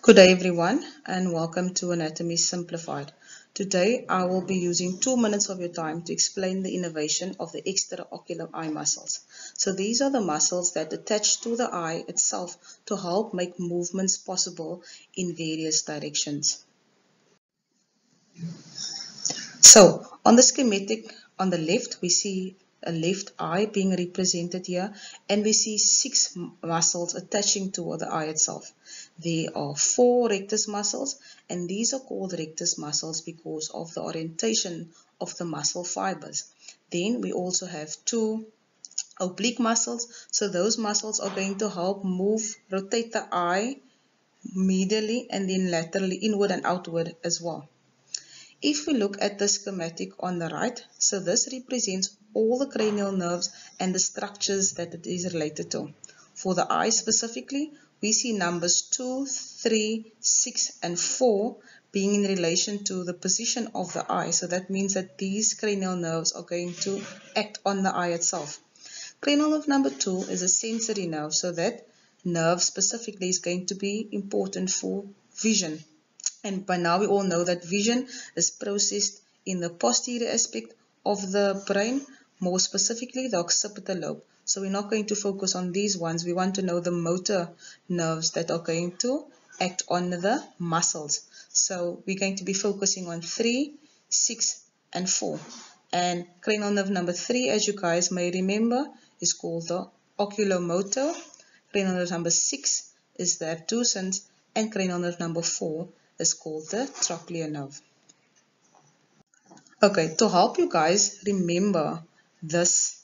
Good day everyone and welcome to Anatomy Simplified. Today I will be using 2 minutes of your time to explain the innervation of the extraocular eye muscles. So these are the muscles that attach to the eye itself to help make movements possible in various directions. So on the schematic on the left, we see a left eye being represented here, and we see 6 muscles attaching to the eye itself. There are 4 rectus muscles, and these are called rectus muscles because of the orientation of the muscle fibers. Then we also have 2 oblique muscles, so those muscles are going to help rotate the eye medially and then laterally inward and outward as well. If we look at the schematic on the right, so this represents all the cranial nerves and the structures that it is related to. For the eye specifically, we see numbers 2, 3, 6 and 4 being in relation to the position of the eye. So that means that these cranial nerves are going to act on the eye itself. Cranial nerve number 2 is a sensory nerve, so that nerve specifically is going to be important for vision. And by now we all know that vision is processed in the posterior aspect of the brain, more specifically the occipital lobe. So we're not going to focus on these ones. We want to know the motor nerves that are going to act on the muscles. So we're going to be focusing on 3, 6, and 4. And cranial nerve number 3, as you guys may remember, is called the oculomotor. Cranial nerve number 6 is the abducens, and cranial nerve number 4 is called the trochlear nerve. Okay, to help you guys remember this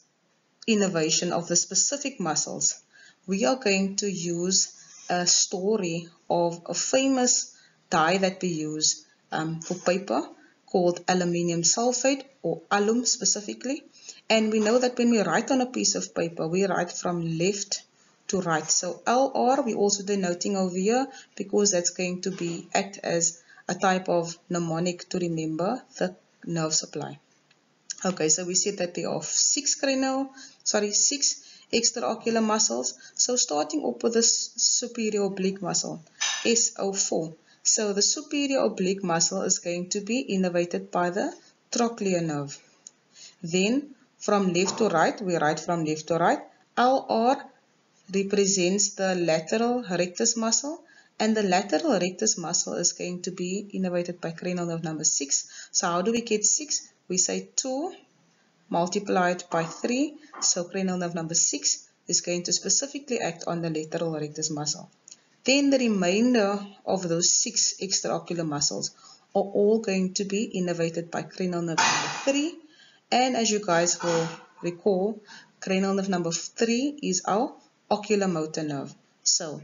innervation of the specific muscles, we are going to use a story of a famous dye that we use for paper called aluminium sulfate, or alum specifically. And we know that when we write on a piece of paper, we write from left to right. So LR we also denoting over here because that's going to act as a type of mnemonic to remember the nerve supply. Okay, so we said that there are 6 extraocular muscles. So starting up with the superior oblique muscle, SO4. So the superior oblique muscle is going to be innervated by the trochlear nerve. Then from left to right, we write from left to right. LR represents the lateral rectus muscle, and the lateral rectus muscle is going to be innervated by cranial nerve number 6. So how do we get 6? We say 2 multiplied by 3, so cranial nerve number 6 is going to specifically act on the lateral rectus muscle. Then the remainder of those 6 extraocular muscles are all going to be innervated by cranial nerve number 3, and as you guys will recall, cranial nerve number 3 is our oculomotor nerve. So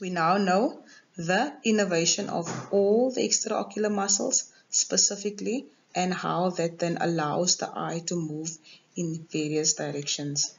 we now know the innervation of all the extraocular muscles specifically and how that then allows the eye to move in various directions.